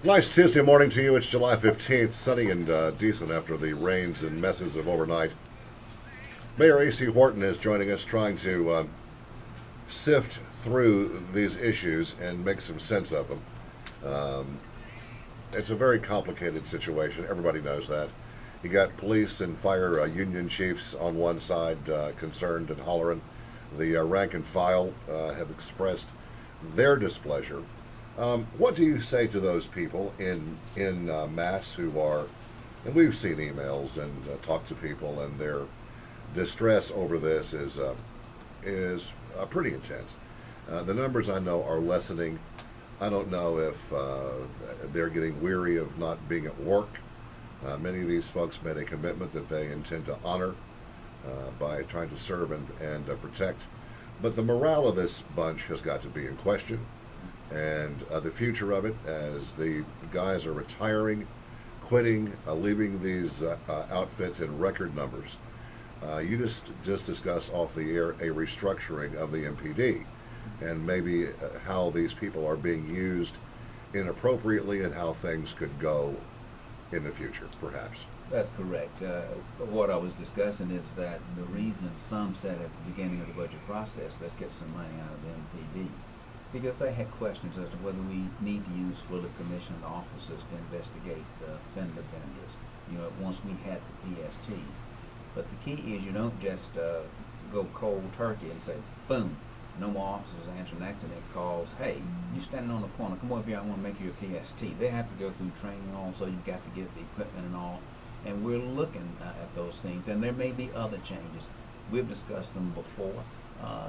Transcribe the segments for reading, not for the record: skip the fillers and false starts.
Nice Tuesday morning to you. It's July 15th, sunny and decent after the rains and messes of overnight. Mayor A.C. Wharton is joining us trying to sift through these issues and make some sense of them. Um, it's a very complicated situation. Everybody knows that. You got police and fire union chiefs on one side concerned and hollering. The rank and file have expressed their displeasure. What do you say to those people in mass who are, and we've seen emails and talked to people, and their distress over this is pretty intense. The numbers I know are lessening. I don't know if they're getting weary of not being at work. Many of these folks made a commitment that they intend to honor by trying to serve and protect. But the morale of this bunch has got to be in question, and the future of it, as the guys are retiring, quitting, leaving these outfits in record numbers. You just discussed off the air a restructuring of the MPD, and maybe how these people are being used inappropriately and how things could go in the future, perhaps. That's correct. What I was discussing is that the reason some said at the beginning of the budget process, let's get some money out of the MPD, because they had questions as to whether we need to use fully commissioned officers to investigate fender benders, once we had the PSTs. But the key is you don't just go cold turkey and say, boom, no more officers answering accident calls. Hey, you standing on the corner, come over here, I want to make you a PST. They have to go through training and all, so you've got to get the equipment and all. And we're looking at those things, and there may be other changes. We've discussed them before.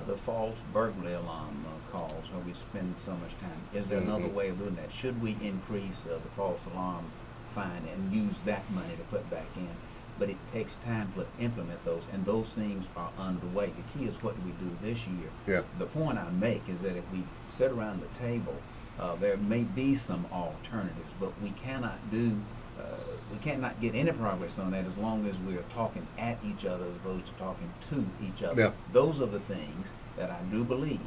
The false burglary alarm calls, where we spend so much time. Is there another way of doing that? Should we increase the false alarm fine and use that money to put back in? But it takes time to implement those, and those things are underway. The key is, what do we do this year? Yeah. The point I make is that if we sit around the table, there may be some alternatives, but we cannot get any progress on that as long as we are talking at each other as opposed to talking to each other. Yeah. Those are the things that I do believe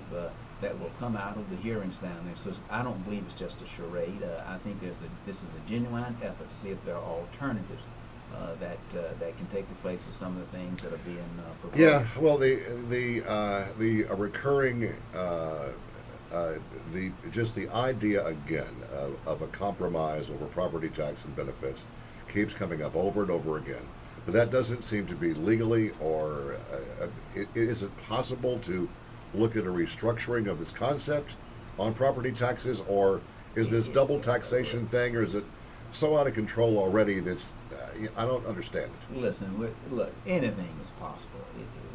that will come out of the hearings down there. So I don't believe it's just a charade. I think this is a genuine effort to see if there are alternatives that can take the place of some of the things that are being proposed. Yeah, well, the recurring the idea again of a compromise over property tax and benefits keeps coming up over and over again. But that doesn't seem to be legally, or is it possible to look at a restructuring of this concept on property taxes, or is this double taxation thing, or is it so out of control already that's I don't understand it. Listen, look, anything is possible.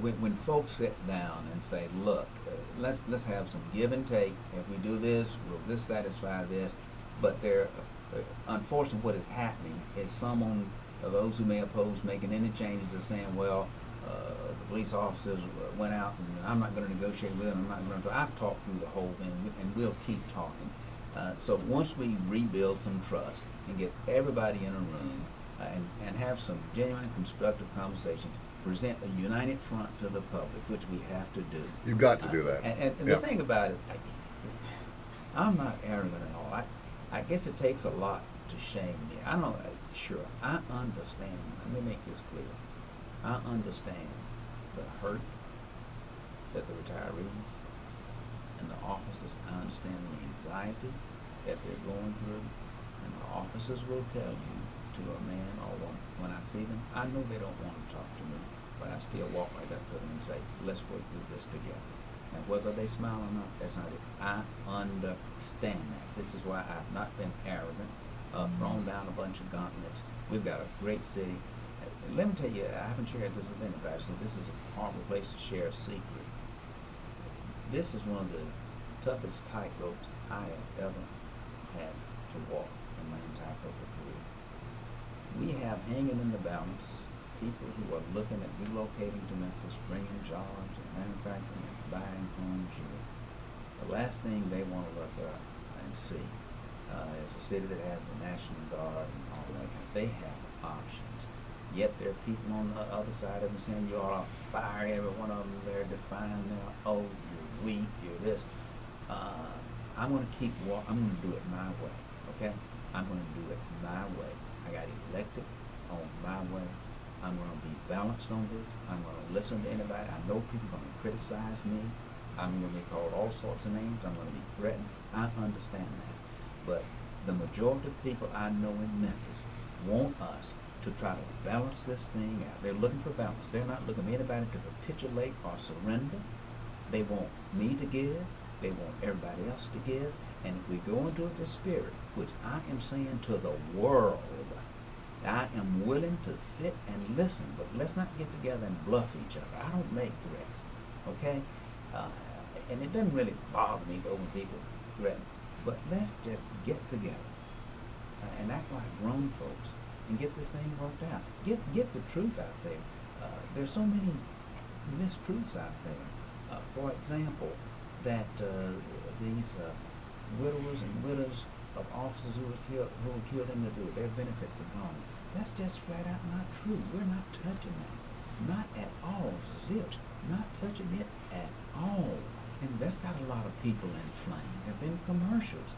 When folks sit down and say, look, let's have some give and take. If we do this, will this satisfy this? But unfortunately, what is happening is someone, those who may oppose making any changes, are saying, well, the police officers went out, and I'm not going to negotiate with them. I'm not going to. I've talked through the whole thing, and we'll keep talking. So once we rebuild some trust and get everybody in a room, and have some genuine constructive conversation, present a united front to the public, which we have to do. You've got to do that. And yeah. The thing about it, I'm not arrogant at all. I guess it takes a lot to shame me. I understand. Let me make this clear. I understand the hurt that the retirees and the officers, I understand the anxiety that they're going through, and the officers will tell you, to a man or woman, when I see them, I know they don't want to talk to me, but I still walk right up to them and say, let's work through this together. And whether they smile or not, that's not it. I understand that. This is why I've not been arrogant, thrown down a bunch of gauntlets. We've got a great city. Let me tell you, I haven't shared this with anybody, so this is a horrible place to share a secret. This is one of the toughest tightropes I have ever had to walk in my entire corporate career. We have hanging in the balance people who are looking at relocating to Memphis, bringing jobs and manufacturing and buying homes here. The last thing they want to look at and see is a city that has the National Guard and all that. They have options. Yet there are people on the other side of them saying you ought to fire every one of them. They're defying now. Oh, you're weak, you're this. I'm going to keep walking. I'm going to do it my way. Okay? I'm going to do it my way. I got elected on my way. I'm going to be balanced on this. I'm going to listen to anybody. I know people are going to criticize me. I'm going to be called all sorts of names. I'm going to be threatened. I understand that. But the majority of people I know in Memphis want us to try to balance this thing out. They're looking for balance. They're not looking for anybody to capitulate or surrender. They want me to give. They want everybody else to give. And if we go into the spirit, which I am saying to the world, I am willing to sit and listen, but let's not get together and bluff each other. I don't make threats, okay? And it doesn't really bother me though when people threaten, but let's just get together and act like grown folks and get this thing worked out. Get the truth out there. There's so many mistruths out there. For example, that these widowers and widows of officers who were killed in the war, their benefits are gone. That's just flat out not true. We're not touching that. Not at all. Zilch. Not touching it at all. And that's got a lot of people inflamed. There have been commercials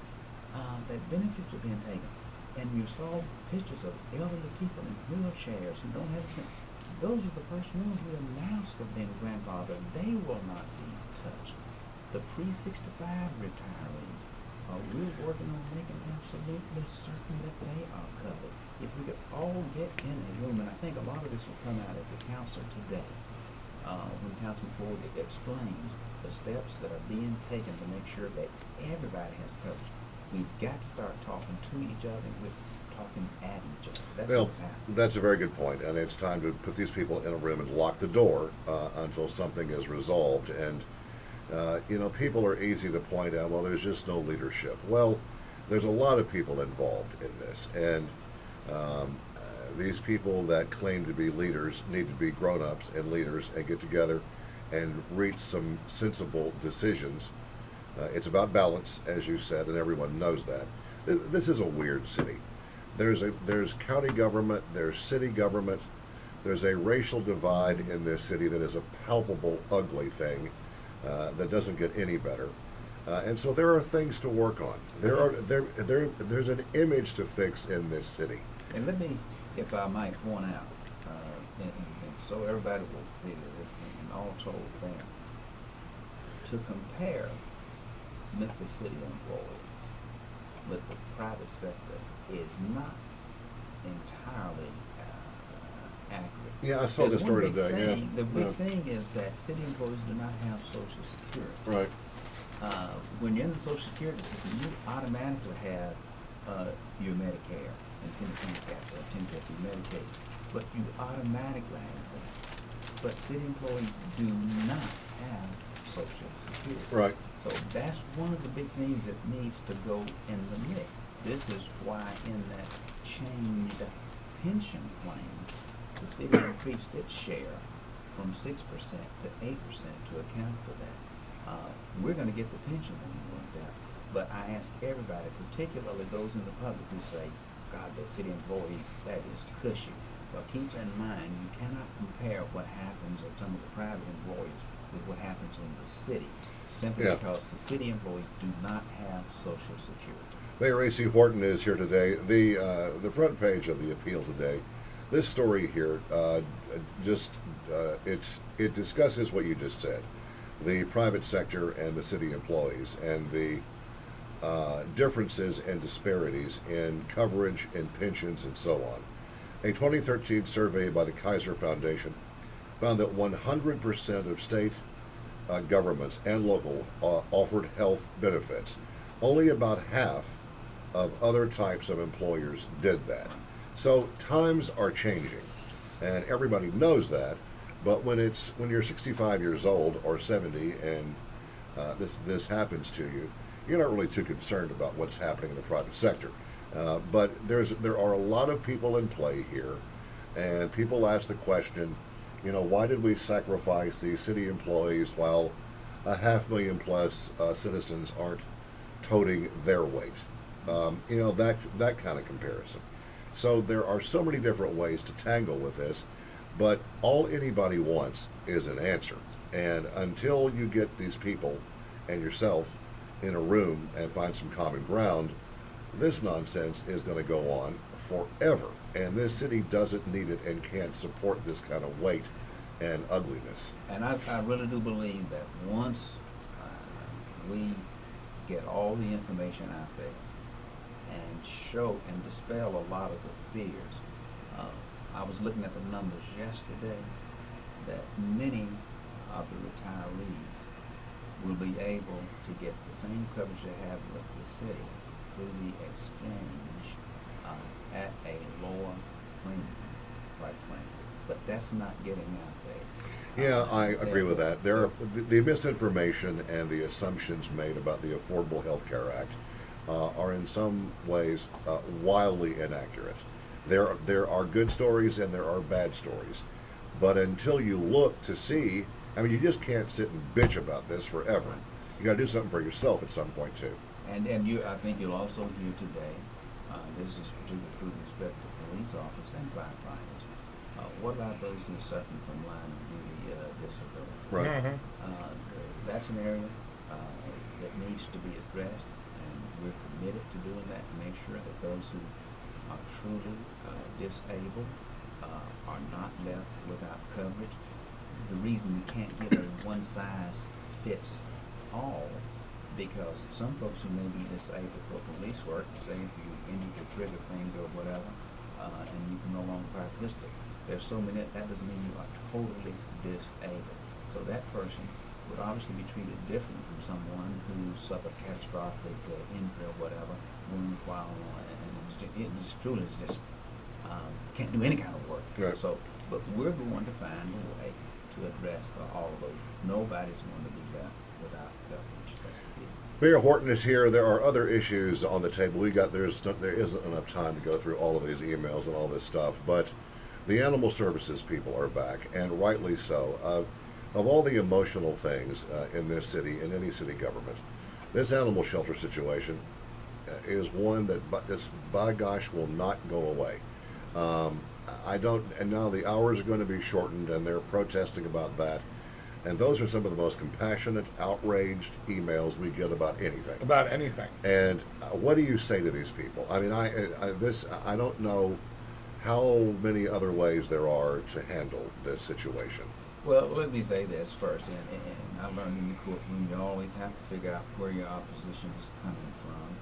that benefits are being taken. And you saw pictures of elderly people in wheelchairs who don't have it. Those are the first ones who announced of being grandfathered. They will not be touched. The pre-65 retirees, we're working on making absolutely certain that they are covered. If we could all get in a room, and I think a lot of this will come out at the council today, when Councilman Ford explains the steps that are being taken to make sure that everybody has coverage. We've got to start talking to each other, and we're talking at each other. That's what's happening. That's a very good point, and it's time to put these people in a room and lock the door until something is resolved. And people are easy to point out, well, there's just no leadership. Well, there's a lot of people involved in this, and these people that claim to be leaders need to be grown-ups and leaders and get together and reach some sensible decisions. It's about balance, as you said, and everyone knows that. This is a weird city. There's county government, there's city government, there's a racial divide in this city that is a palpable, ugly thing. That doesn't get any better, and so there are things to work on. There's an image to fix in this city. And let me, if I might point out, and so everybody will see this, and all told fair, to compare Memphis City employees with the private sector is not entirely accurate. Yeah, I saw this story today. The big thing is that city employees do not have Social Security. Right. When you're in the Social Security system, you automatically have your Medicare and Tennessee Capital, 1050 Medicaid, but you automatically have that. But city employees do not have Social Security. Right. So that's one of the big things that needs to go in the mix. This is why in that changed pension plan, the city increased its share from 6% to 8% to account for that. We're going to get the pension thing worked out. But I ask everybody, particularly those in the public who say, God, the city employees, that is cushy. But keep in mind, you cannot compare what happens at some of the private employees with what happens in the city, simply because the city employees do not have Social Security. Mayor A.C. Wharton is here today. The front page of the Appeal today, this story here, it discusses what you just said, the private sector and the city employees, and the differences and disparities in coverage and pensions and so on. A 2013 survey by the Kaiser Foundation found that 100% of state governments and local offered health benefits. Only about half of other types of employers did that. So times are changing, and everybody knows that. But when you're 65 years old or 70 and this happens to you, you're not really too concerned about what's happening in the private sector. But there are a lot of people in play here, and people ask the question, why did we sacrifice these city employees while 500,000 plus citizens aren't toting their weight? That kind of comparison. So there are so many different ways to tangle with this, but all anybody wants is an answer. And until you get these people and yourself in a room and find some common ground, this nonsense is going to go on forever, and this city doesn't need it and can't support this kind of weight and ugliness. And I really do believe that once we get all the information out there and show and dispel a lot of the fears. I was looking at the numbers yesterday that many of the retirees will be able to get the same coverage they have with the city through the exchange at a lower premium, quite frankly. But that's not getting out there. Yeah, I agree with that. There are the misinformation and the assumptions made about the Affordable Health Care Act are in some ways wildly inaccurate. There are good stories and there are bad stories, but until you look to see, I mean, you just can't sit and bitch about this forever. You got to do something for yourself at some point too. And I think you'll also hear today. This is particularly with respect to police officers and firefighters. What about those who are suffering from line of duty disability? Right. That's an area that needs to be addressed, and we're committed to doing that to make sure that those who are truly disabled are not left without coverage. The reason we can't give a one-size-fits-all, because some folks who may be disabled for police work, say if you injure your trigger finger or whatever, and you can no longer fire a pistol, there's so many, that doesn't mean you are totally disabled. So that person would obviously be treated different from someone who suffered catastrophic injury or whatever, wound while and it just truly is just can't do any kind of work. Right. So, but we're going to find a way to address all of those. Nobody's going to be left without coverage. That's the key. Mayor Wharton is here. There are other issues on the table. There isn't enough time to go through all of these emails and all this stuff, but the animal services people are back, and rightly so. Of all the emotional things in this city, in any city government, this animal shelter situation is one that, just by gosh, will not go away. And now the hours are going to be shortened, and they're protesting about that. And those are some of the most compassionate, outraged emails we get about anything. About anything. And what do you say to these people? I mean, I don't know how many other ways there are to handle this situation. Well, let me say this first, and I learned in the courtroom, you always have to figure out where your opposition is coming from.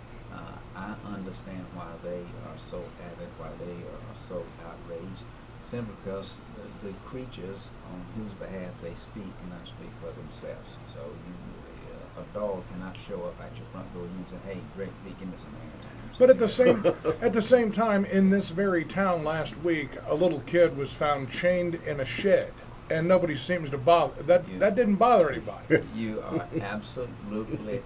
I understand why they are so avid, why they are so outraged, simply because the creatures on whose behalf they speak cannot speak for themselves. So a dog cannot show up at your front door and say, "Hey, great, give me some airtime." But at the same time, in this very town last week, a little kid was found chained in a shed, and nobody seems to bother. That didn't bother anybody. You are absolutely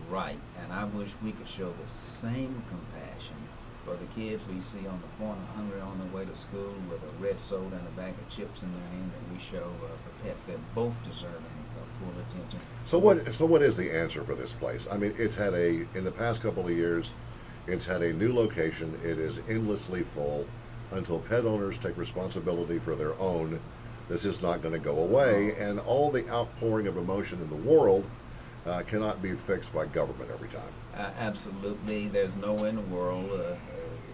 right, and I wish we could show the same compassion for the kids we see on the corner hungry on their way to school with a red soda and a bag of chips in their hand that we show for pets. They're both deserving of full attention. So what is the answer for this place? I mean, in the past couple of years, it's had a new location. It is endlessly full. Until pet owners take responsibility for their own, this is not going to go away, and all the outpouring of emotion in the world cannot be fixed by government every time. Absolutely. There's no way in the world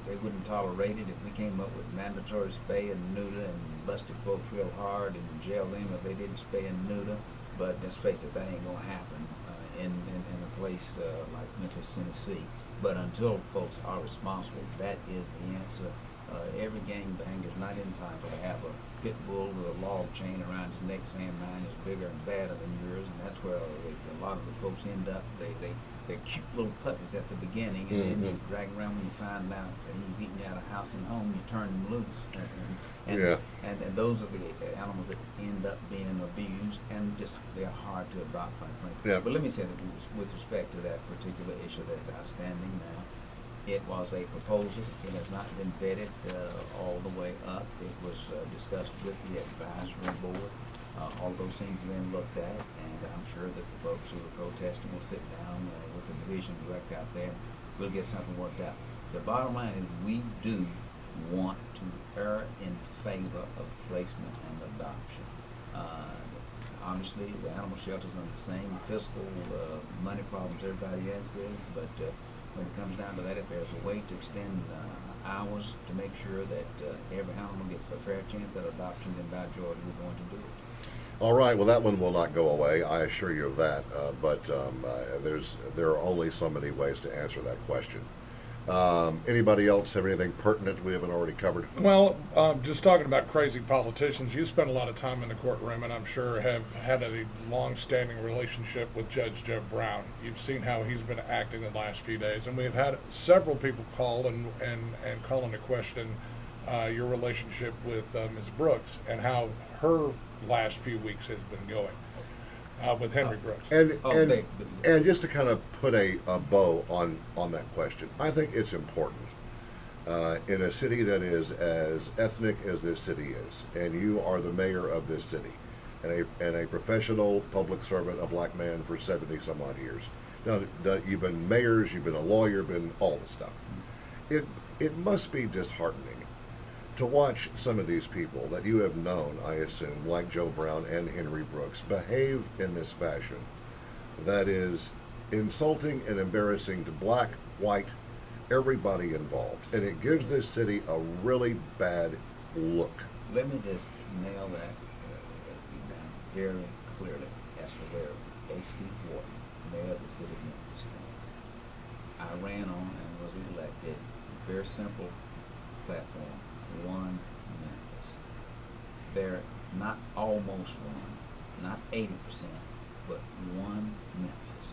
they wouldn't tolerate it if we came up with mandatory spay and neuter and busted folks real hard and jail them if they didn't spay and neuter. But let's face it, that ain't going to happen in a place like Memphis, Tennessee. But until folks are responsible, that is the answer. Every gangbanger is not entitled to have a pit bull with a log chain around his neck saying mine is bigger and badder than yours, and that's where a lot of the folks end up. They're cute little puppies at the beginning, and then you drag around when you find out that he's eating you out of house and home, you turn him loose. And those are the animals that end up being abused, and just they're hard to adopt, quite frankly. Yeah. But let me say that with respect to that particular issue that's outstanding now, it was a proposal. It has not been vetted all the way up. It was discussed with the advisory board. All those things have been looked at, and I'm sure that the folks who are protesting will sit down with the division director out there. We'll get something worked out. The bottom line is we do want to err in favor of placement and adoption. Obviously, the animal shelters are the same fiscal money problems everybody else is, but when it comes down to that, if there's a way to extend hours to make sure that every animal gets a fair chance at adoption, then by George, we're going to do it. All right, well, that one will not go away, I assure you of that. But there are only so many ways to answer that question. Anybody else have anything pertinent we haven't already covered? Well, just talking about crazy politicians, you spend a lot of time in the courtroom, and I'm sure have had a long-standing relationship with Judge Joe Brown. You've seen how he's been acting the last few days, and we've had several people call and call into question your relationship with Ms. Brooks and how her last few weeks has been going with Henry Brooks. And just to kind of put a bow on that question, I think it's important in a city that is as ethnic as this city is, and you are the mayor of this city, and a professional public servant, a black man for 70 some odd years. Now, you've been mayors, you've been a lawyer, been all the stuff. It must be disheartening to watch some of these people that you have known, I assume, like Joe Brown and Henry Brooks, behave in this fashion that is insulting and embarrassing to black, white, everybody involved. And it gives this city a really bad look. Let me just nail that very clearly as to where A.C. Wharton, mayor of the city of Memphis, stands. I ran on and was elected, very simple platform, one Memphis. They're not almost one, not 80%, but one Memphis,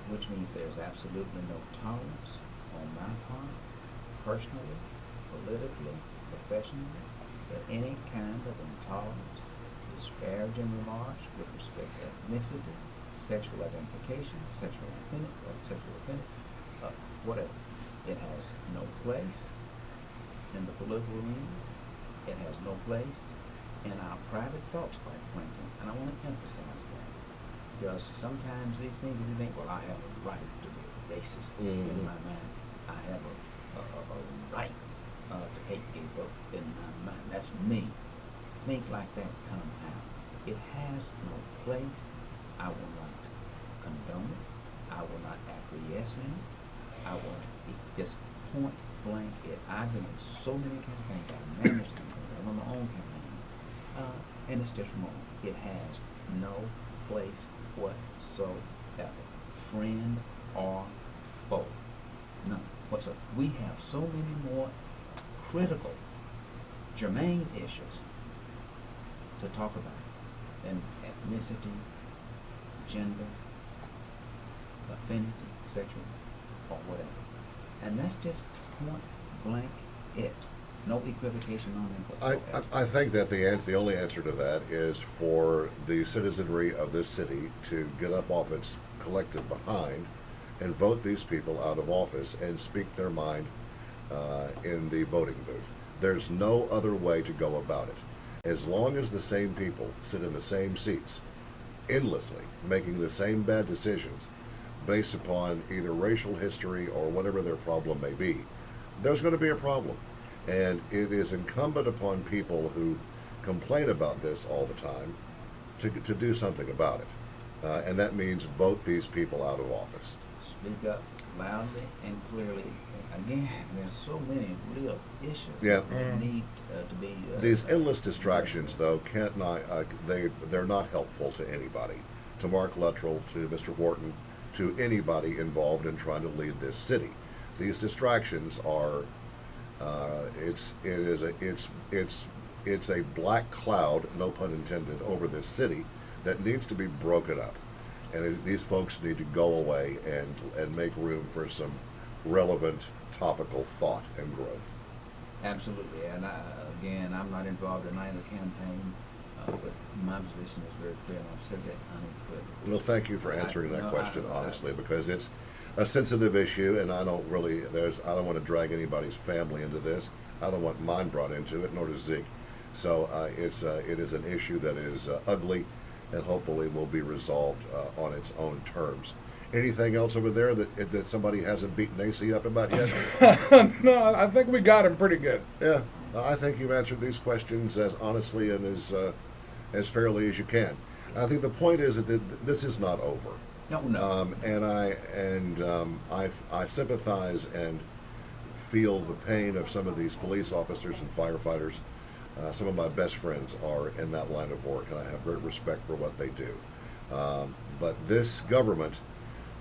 which means there's absolutely no tolerance on my part, personally, politically, professionally, for any kind of intolerance, disparaging remarks with respect to ethnicity, sexual identification, sexual opinion, whatever. It has no place in the political arena. It has no place in our private thoughts, quite frankly. And I want to emphasize that. Because sometimes these things, if you think, well, I have a right to be racist in my mind. I have a right to hate gay folk in my mind. That's me. Things like that come out. It has no place. I will not condone it. I will not acquiesce in it. I will just point blank it. I've been in so many campaigns. I've managed campaigns. I run my own campaigns. And it's just wrong. It has no place whatsoever. Friend or foe. None whatsoever. We have so many more critical, germane issues to talk about than ethnicity, gender, affinity, sexual, or whatever. And that's just point blank it. No equivocation on it whatsoever. I think that the only answer to that is for the citizenry of this city to get up off its collective behind and vote these people out of office and speak their mind in the voting booth. There's no other way to go about it. As long as the same people sit in the same seats, endlessly making the same bad decisions based upon either racial history or whatever their problem may be, there's going to be a problem. And it is incumbent upon people who complain about this all the time to do something about it. And that means vote these people out of office. Speak up loudly and clearly. Again, there's so many real issues that need to be... These endless distractions, though, they're not helpful to anybody. To Mark Luttrell, to Mr. Wharton, to anybody involved in trying to lead this city. These distractions are... It's a black cloud, no pun intended, over this city that needs to be broken up. And these folks need to go away and make room for some relevant topical thought and growth. Absolutely. And again, I'm not involved in either campaign, but my position is very clear, and I've said that unequivocally. Well, thank you for answering that question honestly, because it's a sensitive issue, and I don't want to drag anybody's family into this. I don't want mine brought into it, nor does Zeke. So it is an issue that is ugly, and hopefully will be resolved on its own terms. Anything else over there that somebody hasn't beaten AC up about yet? No, I think we got him pretty good. Yeah, I think you've answered these questions as honestly and as fairly as you can. I think the point is that this is not over. No, no. I sympathize and feel the pain of some of these police officers and firefighters. Some of my best friends are in that line of work, and I have great respect for what they do. But this government,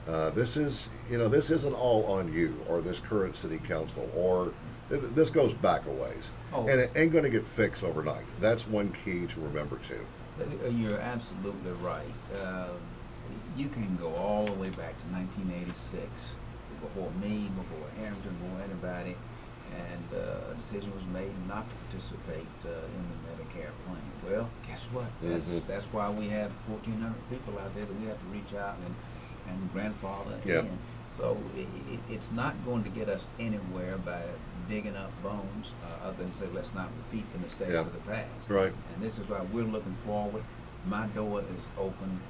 this isn't all on you or this current city council, or this goes back a ways, Oh. and it ain't going to get fixed overnight. That's one key to remember too. You're absolutely right. You can go all the way back to 1986, before me, before Harrington, before anybody, and a decision was made not to participate in the Medicare plan. Well, guess what? That's why we have 1,400 people out there that we have to reach out and grandfather Yeah. in. So it's not going to get us anywhere by digging up bones, other than say let's not repeat the mistakes Yeah. of the past. Right. And this is why we're looking forward. My door is open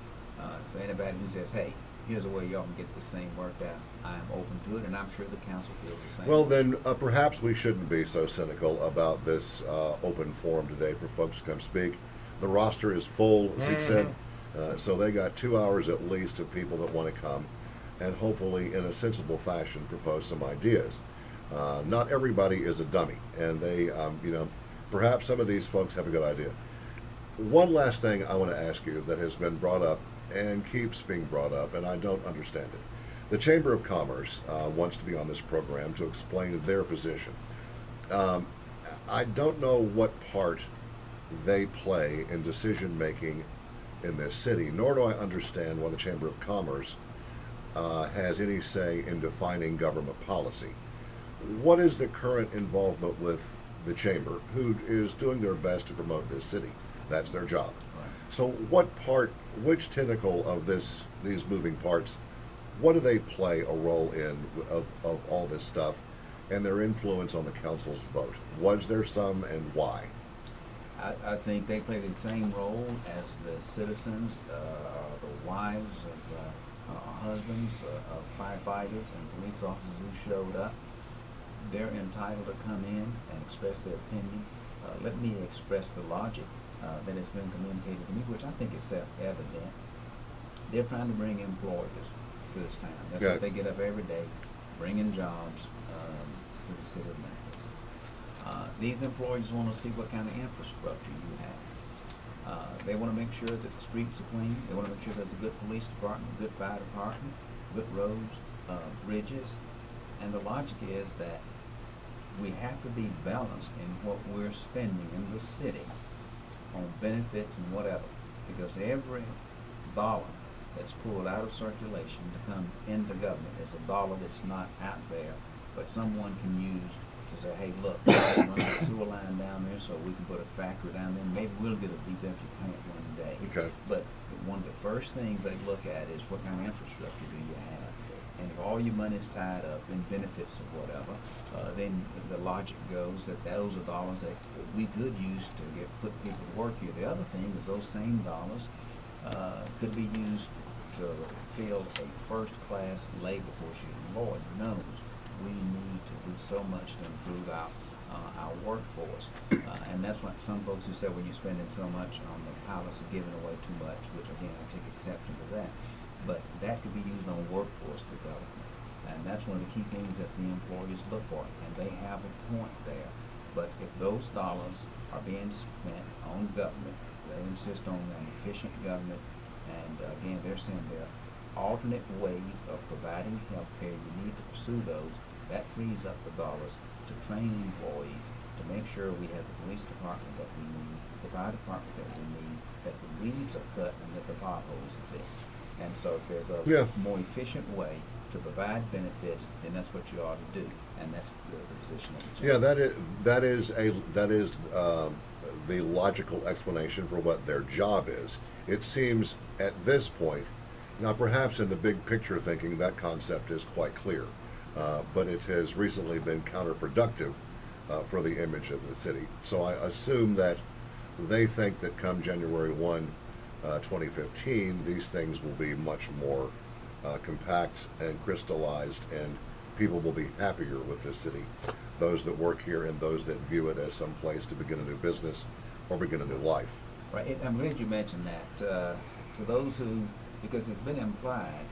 to anybody who says, hey, here's a way y'all can get this thing worked out. I'm open to it, and I'm sure the council feels the same. Well, then perhaps we shouldn't be so cynical about this open forum today for folks to come speak. The roster is full, as Zeke said, so they got 2 hours at least of people that want to come and hopefully in a sensible fashion propose some ideas. Not everybody is a dummy, and they, perhaps some of these folks have a good idea. One last thing I want to ask you that has been brought up and keeps being brought up, and I don't understand it. The Chamber of Commerce wants to be on this program to explain their position. I don't know what part they play in decision making in this city, nor do I understand why the Chamber of Commerce has any say in defining government policy. What is the current involvement with the Chamber, who is doing their best to promote this city? That's their job. Right. So which tentacle of these moving parts, what do they play a role in of all this stuff and their influence on the council's vote? Was there some, and why? I think they play the same role as the citizens, the wives of husbands of firefighters and police officers who showed up. They're entitled to come in and express their opinion. Let me express the logic that has been communicated to me, which I think is self-evident. They're trying to bring employers to this town. That's Okay. what they get up every day, bringing jobs to the city of Memphis. These employers want to see what kind of infrastructure you have. They want to make sure that the streets are clean. They want to make sure there's a good police department, good fire department, good roads, bridges. And the logic is that we have to be balanced in what we're spending in the city on benefits and whatever, because every dollar that's pulled out of circulation to come into government is a dollar that's not out there, but someone can use to say, hey, look, let's run a sewer line down there so we can put a factory down there. Maybe we'll get a DPW plant one day. Okay. But one of the first things they look at is what kind of infrastructure do you have? And if all your money's tied up in benefits or whatever, then the logic goes that those are dollars that we could use to put people to work here. The other thing is those same dollars could be used to fill a first-class labor force. Lord knows we need to do so much to improve our workforce. And that's what some folks who say, well, you're spending so much on the pilots are giving away too much, which again, I take exception to that. But that could be used on workforce development. And that's one of the key things that the employers look for. And they have a point there. But if those dollars are being spent on government, they insist on an efficient government. And again, they're saying there are alternate ways of providing health care. You need to pursue those. That frees up the dollars to train employees, to make sure we have the police department that we need, the fire department that we need, that the weeds are cut and that the potholes are fixed. And so if there's a more efficient way to provide benefits, then that's what you ought to do. And that's the position of the chamber. Yeah, that is the logical explanation for what their job is. It seems at this point, now perhaps in the big picture thinking, that concept is quite clear, but it has recently been counterproductive for the image of the city. So I assume that they think that come January 1, 2015, these things will be much more compact and crystallized, and people will be happier with this city, those that work here and those that view it as some place to begin a new business or begin a new life. Right. I'm glad you mentioned that. To those who because it's been implied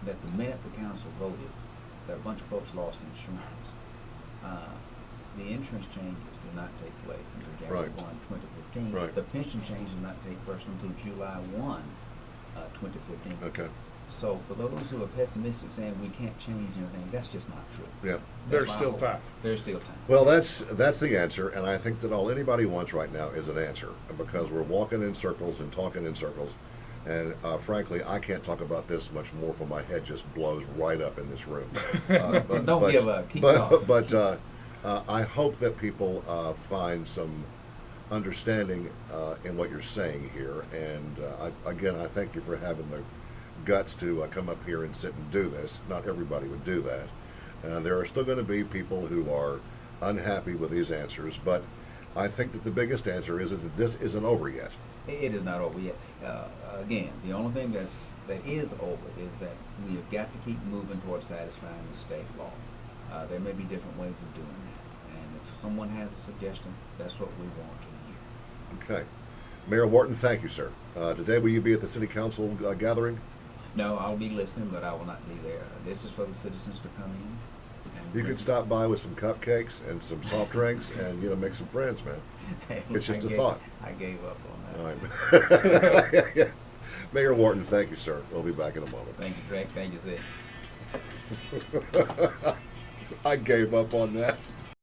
that the minute the council voted, that a bunch of folks lost insurance. The insurance changes do not take place until January Right. 1, 2015. Right. The pension change does not take place until July 1, 2015. Okay. So for those who are pessimistic saying we can't change anything, that's just not true. Yeah. There's That's my still hope. time. There's still time. Well, that's the answer, and I think that all anybody wants right now is an answer, because we're walking in circles and talking in circles, and frankly, I can't talk about this much more, for my head just blows right up in this room. Don't give up. Keep talking. But I hope that people find some understanding in what you're saying here, and I thank you for having the guts to come up here and sit and do this. Not everybody would do that. There are still going to be people who are unhappy with these answers, but I think that the biggest answer is that this isn't over yet. It is not over yet. Again, the only thing that is over is that we have got to keep moving towards satisfying the state law. There may be different ways of doing that, and if someone has a suggestion, that's what we want to hear. Okay. Mayor Wharton, thank you, sir. Today, will you be at the city council gathering? No, I'll be listening, but I will not be there. This is for the citizens to come in. And You could listen. stop by with some cupcakes and some soft drinks and, make some friends, man. It's just a thought. I gave up on All that. right. Mayor Wharton, thank you, sir. We'll be back in a moment. Thank you, Greg. Thank you, Zed. I gave up on that.